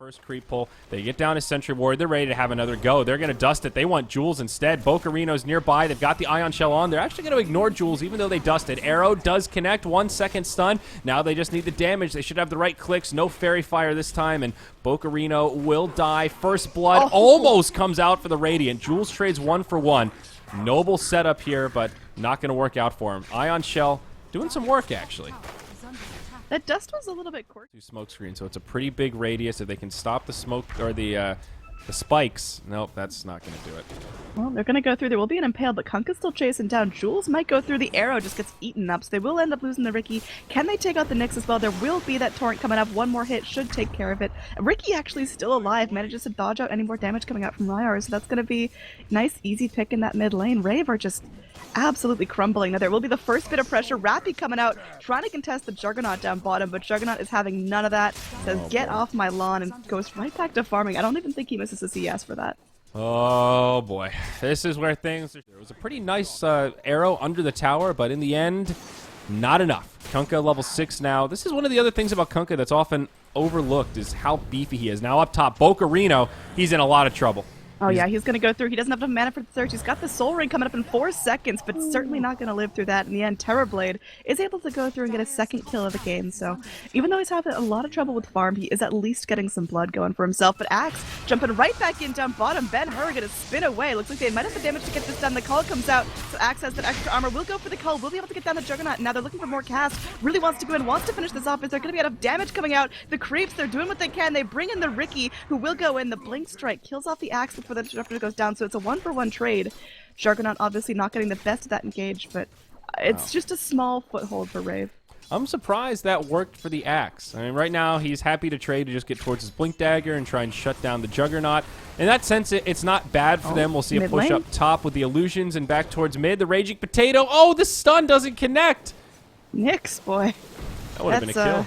first creep pull. They get down to Sentry Ward. They're ready to have another go. They're going to dust it. They want Jules instead. Bocarino's nearby. They've got the Ion Shell on. They're actually going to ignore Jules even though they dusted. Arrow does connect. 1 second stun. Now they just need the damage. They should have the right clicks. No Fairy Fire this time, and Bocarino will die. First blood almost comes out for the Radiant. Jules trades 1 for 1. Noble setup here, but not going to work out for him. Ion Shell doing some work, actually. That dust was a little bit quirky. Smoke screen, so it's a pretty big radius. If they can stop the smoke or the spikes, nope, that's not going to do it. Well, they're going to go through. There will be an impale, but Kunkka's still chasing down. Jules might go through. The arrow just gets eaten up, so they will end up losing the Riki. Can they take out the Nyx as well? There will be that torrent coming up. One more hit should take care of it. Riki actually still alive, manages to dodge out any more damage coming out from Ryar, so that's going to be nice, easy pick in that mid lane. Rave are just absolutely crumbling. Now there will be the first bit of pressure. Rappy coming out, trying to contest the Juggernaut down bottom, but Juggernaut is having none of that. Says, get off my lawn, and goes right back to farming. I don't even think he misses a CS for that. Oh boy, this is where things... There was a pretty nice arrow under the tower, but in the end, not enough. Kunkka level 6 now. This is one of the other things about Kunkka that's often overlooked, is how beefy he is. Now up top, Bocarino, he's in a lot of trouble. Oh yeah, he's going to go through. He doesn't have enough mana for the search. He's got the Soul Ring coming up in 4 seconds, but certainly not going to live through that. In the end, Terrorblade is able to go through and get a second kill of the game. So even though he's having a lot of trouble with farm, he is at least getting some blood going for himself. But Axe jumping right back in down bottom. Ben-Hur going to spin away. Looks like they might have the damage to get this done. The call comes out, so Axe has that extra armor. Will go for the call. Will be able to get down the Juggernaut. Now they're looking for more cast. Really wants to go in, wants to finish this off. Is there going to be enough damage coming out? The creeps, they're doing what they can. They bring in the Riki, who will go in. The Blink Strike kills off the Axe before the Disruptor goes down. So it's a 1-for-1 trade. Juggernaut obviously not getting the best of that engage, but it's just a small foothold for Rave. I'm surprised that worked for the Axe. I mean, right now he's happy to trade to just get towards his Blink Dagger and try and shut down the Juggernaut. In that sense, it's not bad for them. We'll see a push up top with the illusions and back towards mid. The Raging Potato. Oh, the stun doesn't connect. Nyx, boy. That would have been a kill.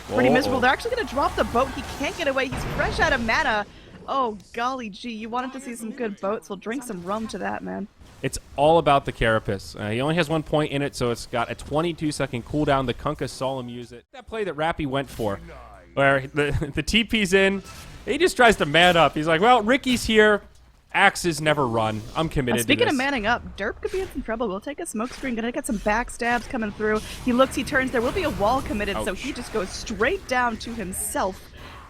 Pretty miserable. They're actually going to drop the boat. He can't get away. He's fresh out of mana. Oh, golly gee, you wanted to see some good boats. Well, drink some rum to that, man. It's all about the Carapace. He only has 1 point in it, so it's got a 22-second cooldown. The Kunkka saw him use it. That play that Rappy went for, where the TP's in, he just tries to man up. He's like, well, Ricky's here. Axes never run. I'm committed to this. Speaking of manning up, Derp could be in some trouble. We'll take a smoke screen. Gonna get some backstabs coming through. He looks, he turns. There will be a wall committed, so he just goes straight down to himself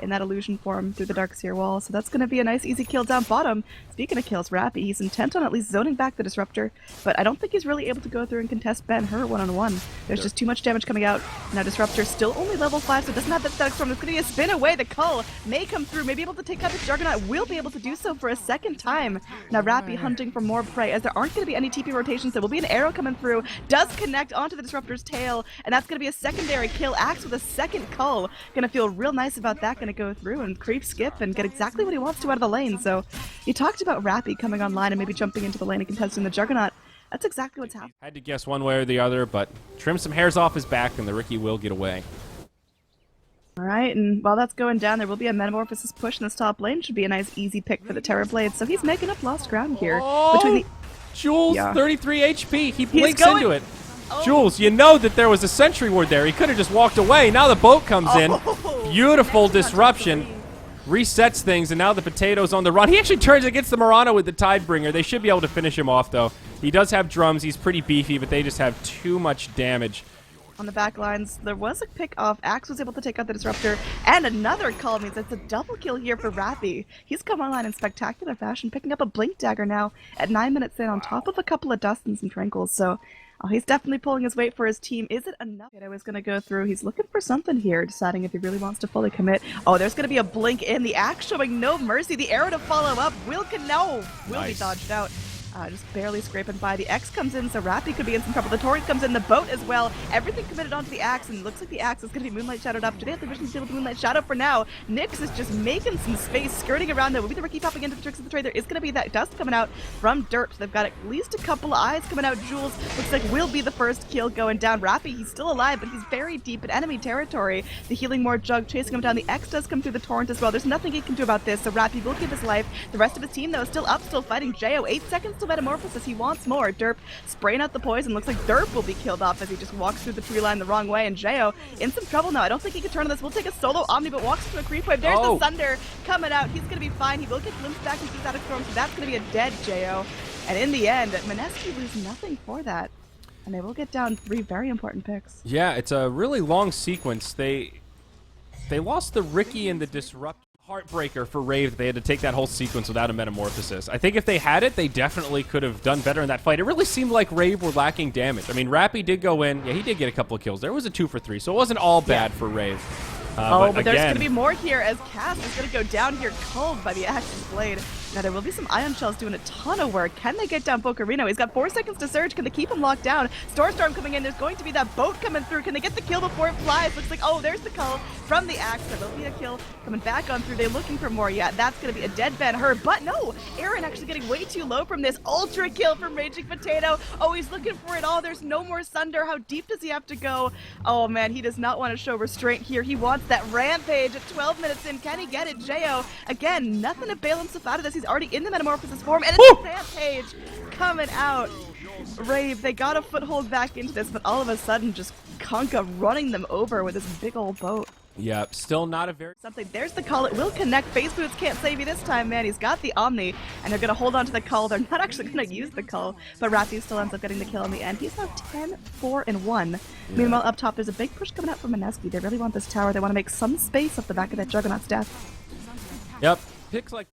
in that illusion form through the Darkseer wall. So that's going to be a nice easy kill down bottom. Speaking of kills, Rappy, he's intent on at least zoning back the Disruptor, but I don't think he's really able to go through and contest Ben-Hur one-on-one. There's just too much damage coming out. Now Disruptor still only level 5, so it doesn't have that static storm. It's going to be a spin away. The Cull may come through, may be able to take out the Juggernaut, will be able to do so for a second time. Now Rappy hunting for more prey, as there aren't going to be any TP rotations. There will be an arrow coming through, does connect onto the Disruptor's tail, and that's going to be a secondary kill. Axe with a second Cull. Going to feel real nice about that, going to go through and creep skip and get exactly what he wants to out of the lane. So you talked about Rappy coming online and maybe jumping into the lane and contesting the Juggernaut. That's exactly what's happening. Had to guess one way or the other, but trim some hairs off his back and the Riki will get away. Alright, and while that's going down, there will be a Metamorphosis push in this top lane. Should be a nice easy pick for the Terrorblade. So he's making up lost ground here. Between the... Jules, 33 HP. He blinks into it. Jules, you know that there was a Sentry Ward there. He could have just walked away. Now the boat comes in. Beautiful disruption. Resets things, and now the Potato's on the run. He actually turns against the Murano with the Tidebringer. They should be able to finish him off, though. He does have drums. He's pretty beefy, but they just have too much damage. On the back lines, there was a pick off. Axe was able to take out the Disruptor, and another call means it's a double kill here for Rappy. He's come online in spectacular fashion, picking up a Blink Dagger now at 9 minutes in on top of a couple of Dusts and some Tranquils. So he's definitely pulling his weight for his team. Is it enough? I was going to go through. He's looking for something here, deciding if he really wants to fully commit. Oh, there's going to be a blink in. The Axe showing no mercy. The arrow to follow up will be dodged out. Just barely scraping by. The X comes in, so Rappy could be in some trouble. The Torrent comes in, the boat as well. Everything committed onto the Axe, and it looks like the Axe is going to be Moonlight Shadowed up. Do they have the vision to deal with Moonlight Shadow for now? Nyx is just making some space, skirting around there. Will be the Riki popping into the Tricks of the Trade. There is going to be that dust coming out from Derp. So they've got at least a couple of eyes coming out. Jules looks like will be the first kill going down. Rappy, he's still alive, but he's very deep in enemy territory. The Healing More Jug chasing him down. The X does come through the Torrent as well. There's nothing he can do about this, so Rappy will keep his life. The rest of his team, though, is still up, still fighting. Jeyo, 8 seconds to Elemental Metamorphosis. He wants more. Derp spraying out the poison. Looks like Derp will be killed off as he just walks through the tree line the wrong way. And Jeyo in some trouble now. I don't think he can turn on this. We'll take a solo Omni, but walks into a creep wave. There's the Thunder coming out. He's going to be fine. He will get glimpsed back into Static Storm, so that's going to be a dead Jeyo. And in the end, Mineski lose nothing for that. And they will get down 3 very important picks. Yeah, it's a really long sequence. They lost the Ricky and the Disrupt. Heartbreaker for Rave. They had to take that whole sequence without a Metamorphosis. I think if they had it, they definitely could have done better in that fight. It really seemed like Rave were lacking damage. I mean, Rappy did go in. Yeah, he did get a couple of kills. There was a 2 for 3, so it wasn't all bad for Rave. But there's going to be more here as Cass is going to go down here culled by the Axe's Blade. Now there will be some Ion Shells doing a ton of work. Can they get down Bocarino? He's got 4 seconds to surge. Can they keep him locked down? Storm coming in. There's going to be that boat coming through. Can they get the kill before it flies? Looks like, oh, there's the cull from the Axe. There will be a kill coming back on through. They're looking for more. Yeah, that's going to be a dead Ben-Hur. But no, Aaron actually getting way too low from this. Ultra kill from Raging Potato. Oh, he's looking for it all. There's no more Sunder. How deep does he have to go? Oh, man, he does not want to show restraint here. He wants that Rampage at 12 minutes in. Can he get it? Jeyo, again, nothing to bail himself out of this. He's already in the Metamorphosis form, and it's a Rampage coming out. Rave, they got a foothold back into this, but all of a sudden, just Kunkka running them over with this big old boat. Yeah, still not a very... Something. There's the call. It will connect. Face Boots can't save you this time, man. He's got the Omni, and they're going to hold on to the call. They're not actually going to use the call, but Rappy still ends up getting the kill in the end. He's now 10, 4, and 1. Yeah. Meanwhile, up top, there's a big push coming out from Mineski. They really want this tower. They want to make some space off the back of that Juggernaut's death. Yep. Picks like...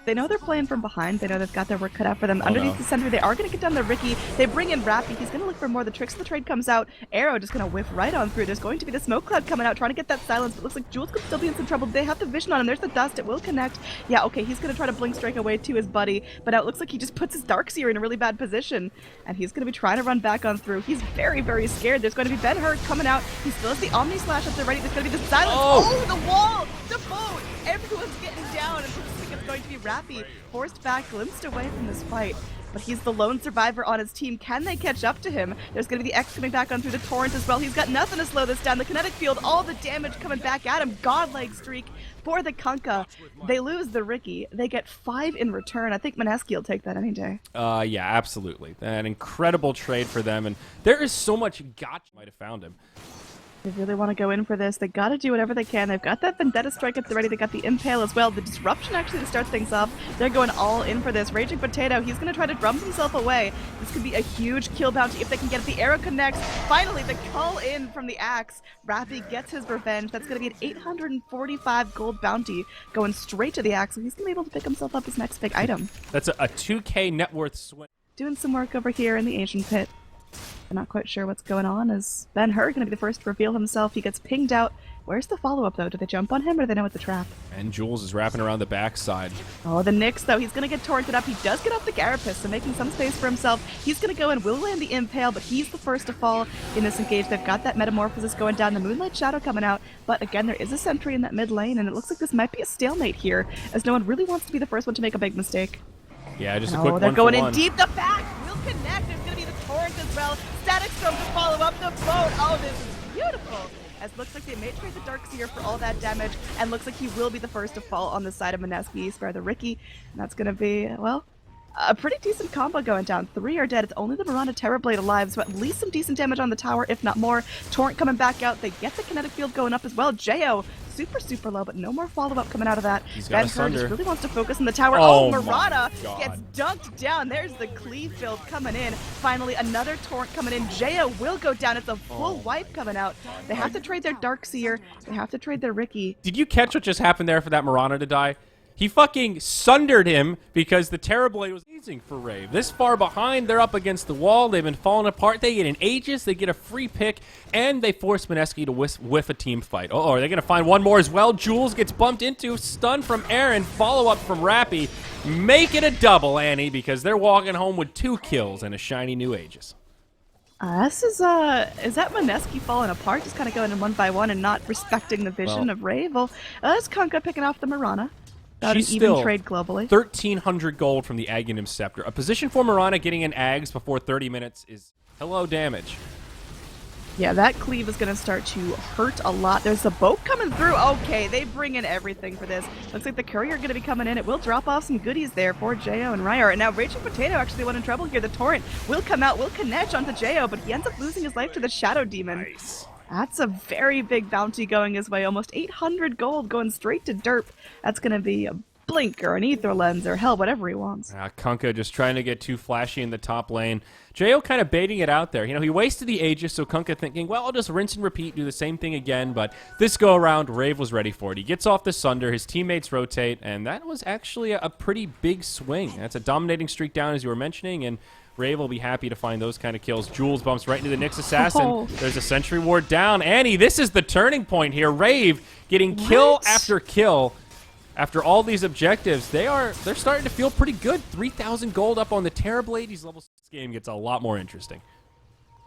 They know they're playing from behind. They know they've got their work cut out for them. Underneath the center, they are going to get down the Ricky. They bring in Rappy. He's going to look for more. The Tricks of the Trade comes out. Arrow just going to whiff right on through. There's going to be the Smoke Cloud coming out, trying to get that silence. But it looks like Jules could still be in some trouble. They have the vision on him. There's the dust. It will connect. Yeah, okay, he's going to try to Blink Strike away to his buddy. But now it looks like he just puts his Darkseer in a really bad position. And he's going to be trying to run back on through. He's very, very scared. There's going to be Ben-Hur coming out. He still has the Omni Slash up there ready. There's going to be the silence. Oh, the wall! The boat! Everyone's getting down. And it's going to be Rappy, forced back, glimpsed away from this fight. But he's the lone survivor on his team. Can they catch up to him? There's going to be the X coming back on through the Torrent as well. He's got nothing to slow this down. The kinetic field, all the damage coming back at him. Godlike streak for the Kunkka. They lose the Ricky. They get 5 in return. I think Mineski will take that any day. Yeah, absolutely. An incredible trade for them. And there is so much gotcha. Might have found him. They really want to go in for this. They got to do whatever they can. They've got that Vendetta Strike up there ready. They got the Impale as well. The Disruption actually to start things off. They're going all in for this. Raging Potato, he's going to try to drum himself away. This could be a huge kill bounty if they can get it. The arrow connects. Finally, the call in from the Axe. Rappy gets his revenge. That's going to be an 845 gold bounty going straight to the Axe. So he's going to be able to pick himself up his next big item. That's a 2K net worth swing. Doing some work over here in the Asian pit. I'm not quite sure what's going on. Is Ben-Hur going to be the first to reveal himself? He gets pinged out. Where's the follow-up, though? Do they jump on him, or do they know it's a trap? And Jules is wrapping around the backside. Oh, the Nyx, though. He's going to get torrented up. He does get off the Carapace, so making some space for himself. He's going to go in, will land the Impale, but he's the first to fall in this engage. They've got that Metamorphosis going down, the Moonlight Shadow coming out. But again, there is a sentry in that mid lane, and it looks like this might be a stalemate here, as no one really wants to be the first one to make a big mistake. Yeah, just a quick one. They're going in deep. The back will connect. There's going to be the Torrent as well. Static Storm to follow up the boat. Oh, this is beautiful. As looks like they may trade the Darkseer for all that damage, and looks like he will be the first to fall on the side of Mineski, spare the Ricky. And that's going to be, well, a pretty decent combo going down. 3 are dead. It's only the Miranda Terrorblade alive, so at least some decent damage on the tower, if not more. Torrent coming back out. They get the kinetic field going up as well. Jeyo, super low, but no more follow-up coming out of that. Ben-Hur just really wants to focus on the tower. Oh, Miranda gets dunked down. There's the cleave build coming in. Finally, another Torrent coming in. Jeyo will go down. It's a full wipe coming out. They have to trade their Darkseer. They have to trade their Ricky. Did you catch what just happened there for that Miranda to die? He fucking sundered him because the Terrorblade was amazing for Rave. This far behind, they're up against the wall. They've been falling apart. They get an Aegis. They get a free pick, and they force Mineski to whiff a team fight. Oh, are they going to find one more as well? Jules gets bumped into. Stun from Aaron. Follow-up from Rappy. Make it a double, Annie, because they're walking home with 2 kills and a shiny new Aegis. This is that Mineski falling apart, just kind of going in one by one and not respecting the vision of Rave? Well, that's Kunkka picking off the Mirana. She's even still trade globally. 1,300 gold from the Aghanim Scepter. A position for Mirana getting an Ags before 30 minutes is hello damage. Yeah, that cleave is going to start to hurt a lot. There's a boat coming through. Okay, they bring in everything for this. Looks like the courier going to be coming in. It will drop off some goodies there for Jeyo and Rayar. And now Raging Potato actually went in trouble here. The torrent will come out, will connect onto Jeyo, but he ends up losing his life to the Shadow Demon. Nice. That's a very big bounty going his way. Almost 800 gold going straight to Derp. That's going to be a blink or an ether lens or hell, whatever he wants. Kunkka just trying to get too flashy in the top lane. Jeyo kind of baiting it out there. You know, he wasted the Aegis, so Kunkka thinking, well, I'll just rinse and repeat, do the same thing again. But this go around, Rave was ready for it. He gets off the Sunder, his teammates rotate, and that was actually a pretty big swing. That's a dominating streak down, as you were mentioning, and Rave will be happy to find those kind of kills. Jules bumps right into the Nyx Assassin. Oh. There's a Sentry Ward down. Annie, this is the turning point here. Rave getting kill after kill. After all these objectives, they're starting to feel pretty good. 3,000 gold up on the Terrorblade. These level 6 game gets a lot more interesting.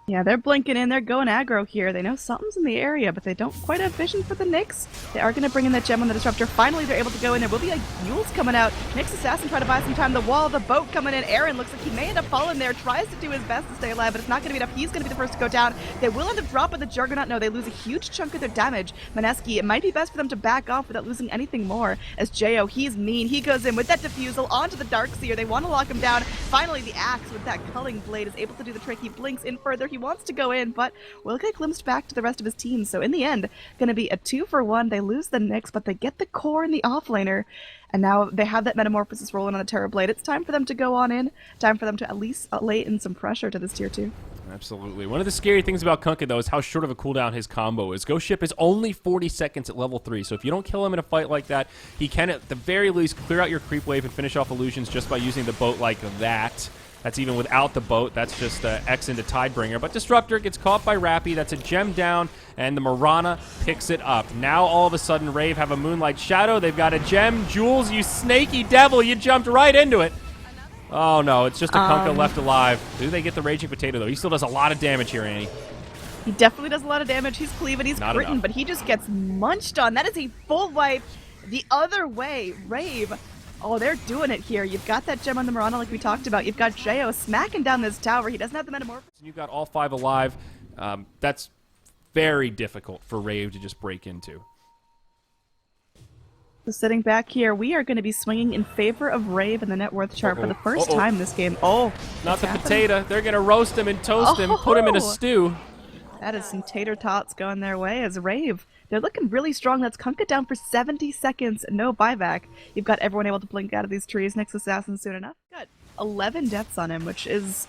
Yeah, they're blinking in. They're going aggro here. They know something's in the area, but they don't quite have vision for the Nyx. They are going to bring in that gem on the Disruptor. Finally, they're able to go in. There will be Yules coming out. Nyx Assassin trying to buy some time. The wall, the boat coming in. Aaron looks like he may end up falling there. Tries to do his best to stay alive, but it's not going to be enough. He's going to be the first to go down. They will end up dropping the Juggernaut. No, they lose a huge chunk of their damage. Mineski, it might be best for them to back off without losing anything more. As Jeyo, he's mean. He goes in with that Diffusal onto the Darkseer. They want to lock him down. Finally, the Axe with that Culling Blade is able to do the trick. He blinks in further. He wants to go in, but will get glimpsed back to the rest of his team. So in the end, going to be a 2-for-1. They lose the Nyx, but they get the core and the offlaner. And now they have that Metamorphosis rolling on the Terrorblade. It's time for them to go on in. Time for them to at least lay in some pressure to this tier 2. Absolutely. One of the scary things about Kunkka, though, is how short of a cooldown his combo is. Ghost Ship is only 40 seconds at level 3, so if you don't kill him in a fight like that, he can, at the very least, clear out your creep wave and finish off illusions just by using the boat like that. That's even without the boat. That's just X into Tidebringer. But Disruptor gets caught by Rappy. That's a gem down, and the Mirana picks it up. Now, all of a sudden, Rave have a Moonlight Shadow. They've got a gem. Jules, you snaky devil, you jumped right into it. Oh, no, it's just a Kunkka left alive. Do they get the Raging Potato, though? He still does a lot of damage here, Annie. He definitely does a lot of damage. He's cleaving, he's Not critting, enough. but he just gets munched on. That is a full wipe the other way. Rave. Oh, they're doing it here. You've got that gem on the Mirana like we talked about. You've got Jeyo smacking down this tower. He doesn't have the Metamorphosis. You've got all 5 alive. That's very difficult for Rave to just break into. So sitting back here, we are going to be swinging in favor of Rave in the net worth chart for the first time this game. Oh, not the potato. They're going to roast him and toast him, put him in a stew. That is some tater tots going their way as Rave. They're looking really strong. That's Kunkka down for 70 seconds. No buyback. You've got everyone able to blink out of these trees. Nyx Assassin soon enough. Got 11 deaths on him, which is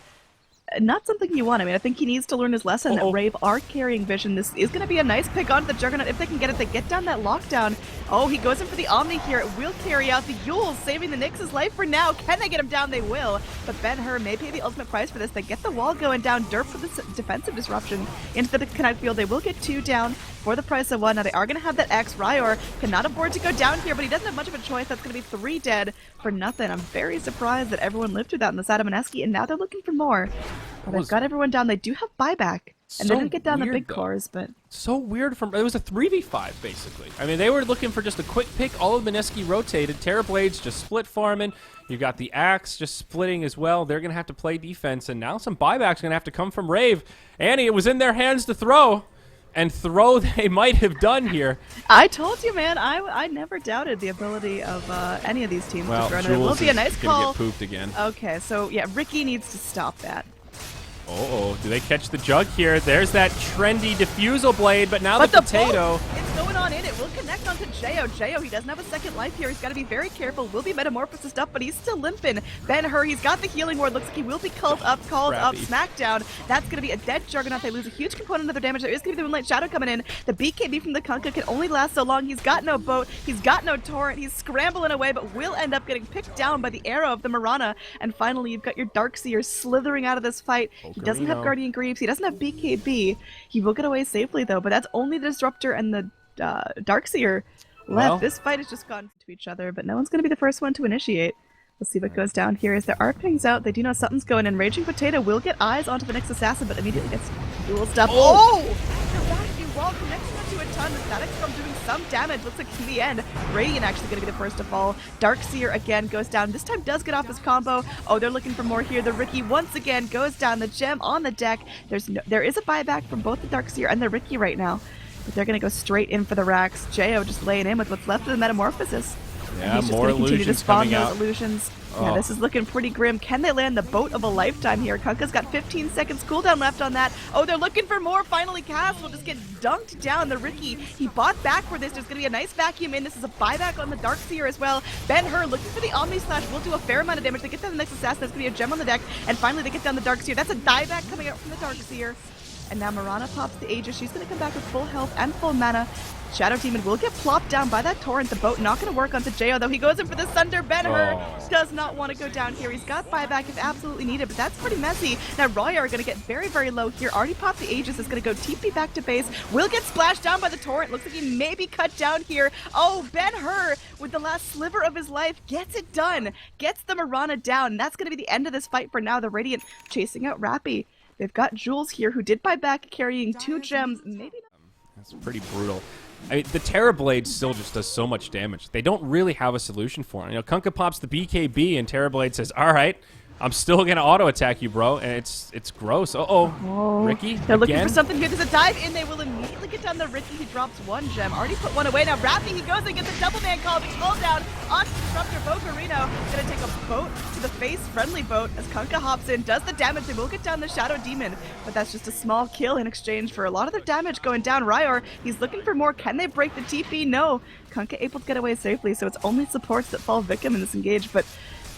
not something you want. I mean, I think he needs to learn his lesson that Rave are carrying vision. This is going to be a nice pick onto the Juggernaut if they can get it. They get down that lockdown. Oh, he goes in for the Omni here. It will carry out the Yules, saving the Nyx's life for now. Can they get him down? They will. But Ben-Hur may pay the ultimate price for this. They get the wall going down. Derp for this defensive disruption into the Connect field. They will get 2 down for the price of 1. Now they are going to have that X. Rayar cannot afford to go down here, but he doesn't have much of a choice. That's going to be 3 dead for nothing. I'm very surprised that everyone lived through that in the side of Mineski, and now they're looking for more. Well, they've got everyone down. They do have buyback, and they didn't get down the big cores, but so weird. It was a 3v5 basically. I mean, they were looking for just a quick pick. All of Mineski rotated. Terrorblades just split farming. You got the Axe just splitting as well. They're gonna have to play defense, and now some buybacks gonna have to come from Rave. Annie, it was in their hands to throw. And throw they might have done here. I told you, man. I never doubted the ability of any of these teams to throw. It will be a nice call. Get pooped again. Okay, so yeah, Ricky needs to stop that. Do they catch the jug here? There's that trendy diffusal blade, but now the potato. It's going on in. It will connect onto Jeyo. Jeyo, he doesn't have a second life here. He's got to be very careful. Will be Metamorphosis up, but he's still limping. Ben-Hur, he's got the healing ward. Looks like he will be called up, Smackdown. That's going to be a dead Juggernaut. They lose a huge component of their damage. There is going to be the Moonlight Shadow coming in. The BKB from the Kunkka can only last so long. He's got no boat. He's got no torrent. He's scrambling away, but will end up getting picked down by the arrow of the Mirana. And finally, you've got your Darkseer slithering out of this fight. He doesn't have Guardian Greaves. He doesn't have BKB. He will get away safely, though, but that's only the Disruptor and the Darkseer left. Well, this fight has just gone to each other, but no one's going to be the first one to initiate. We'll see what goes down here as there are pings out. They do know something's going in. Raging Potato will get eyes onto the Nyx Assassin, but immediately gets dual stuff. Oh! The vacuum wall connecting onto a ton. The Static Storm doing some damage. Looks like in the end, Radiant actually going to be the first to fall. Darkseer again goes down. This time does get off his combo. Oh, they're looking for more here. The Riki once again goes down. The gem on the deck. There is a buyback from both the Darkseer and the Riki right now. But they're going to go straight in for the racks. Jeyo just laying in with what's left of the Metamorphosis. Yeah, he's just more going to continue to illusions spawn coming those out. illusions. Oh. Yeah, this is looking pretty grim. Can they land the boat of a lifetime here? Kunkka's got 15 seconds cooldown left on that. Oh, they're looking for more. Finally, Cass will just get dunked down. The Riki, he bought back for this. There's going to be a nice vacuum in. This is a buyback on the Darkseer as well. Ben-Hur looking for the Omni Slash will do a fair amount of damage. They get down the next assassin. There's going to be a gem on the deck. And finally, they get down the Darkseer. That's a dieback coming out from the Darkseer. And now Mirana pops the Aegis. She's going to come back with full health and full mana. Shadow Demon will get plopped down by that Torrent. The boat not going to work onto Jeyo, though. He goes in for the Sunder. Ben-Hur does not want to go down here. He's got buyback if absolutely needed, but that's pretty messy. Now Roya are going to get very, very low here. Already popped the Aegis. Is going to go TP back to base. Will get splashed down by the Torrent. Looks like he may be cut down here. Oh, Ben-Hur, with the last sliver of his life, gets it done. Gets the Mirana down. And that's going to be the end of this fight for now. The Radiant chasing out Rappy. They've got Jules here, who did buy back, carrying 2 gems. Maybe not. That's pretty brutal. I mean, the Terrorblade still just does so much damage. They don't really have a solution for it. You know, Kunkka pops the BKB, and Terrorblade says, all right, I'm still going to auto-attack you, bro. And it's gross. Uh-oh. Riki, they're looking again? for something here. There's a dive in. They will immediately get down the Riki. He drops 1 gem. Already put 1 away. Now Rappy, he goes and gets a double man call. But called down onto Disruptor. Bocarino going to take a boat to the face. Friendly boat as Kunkka hops in. Does the damage. They will get down the Shadow Demon. But that's just a small kill in exchange for a lot of their damage going down. Ryor, he's looking for more. Can they break the TP? No. Kunkka able to get away safely. So it's only supports that fall victim in this engage. But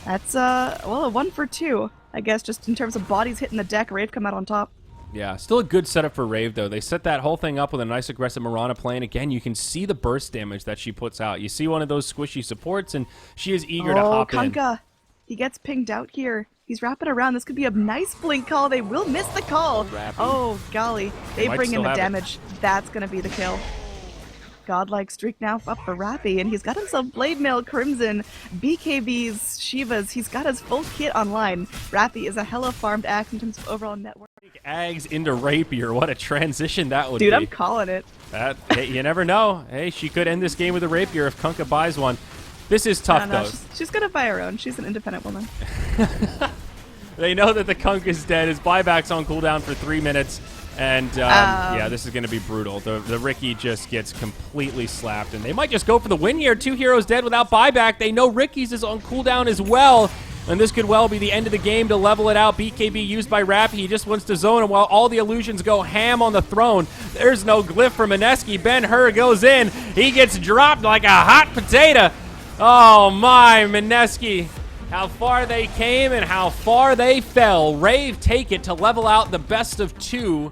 that's, well, a 1 for 2. I guess just in terms of bodies hitting the deck, Rave come out on top. Yeah, still a good setup for Rave, though. They set that whole thing up with a nice aggressive Mirana play. And again, you can see the burst damage that she puts out. You see one of those squishy supports, and she is eager to hop Kunkka, he gets pinged out here. He's wrapping around. This could be a nice blink call. They will miss the call. Oh, golly. They bring in the damage. That's going to be the kill. Godlike streak now up for Rappy, and he's got himself Blade Mail, Crimson, BKBs, Shivas. He's got his full kit online. Rappy is a hella farmed axe in terms of overall network. Ags into Rapier. What a transition that would be. Dude, I'm calling it. Hey, you never know. Hey, she could end this game with a Rapier if Kunkka buys one. This is tough, though. She's going to buy her own. She's an independent woman. They know that the Kunkka's dead. His buyback's on cooldown for 3 minutes. And, yeah, this is going to be brutal. The Riki just gets completely slapped. And they might just go for the win here. 2 heroes dead without buyback. They know Ricky's is on cooldown as well. And this could well be the end of the game to level it out. BKB used by Rappy. He just wants to zone him while all the illusions go ham on the throne. There's no glyph for Mineski. Ben-Hur goes in. He gets dropped like a hot potato. Oh, my, Mineski. How far they came and how far they fell. Rave take it to level out the best of 2.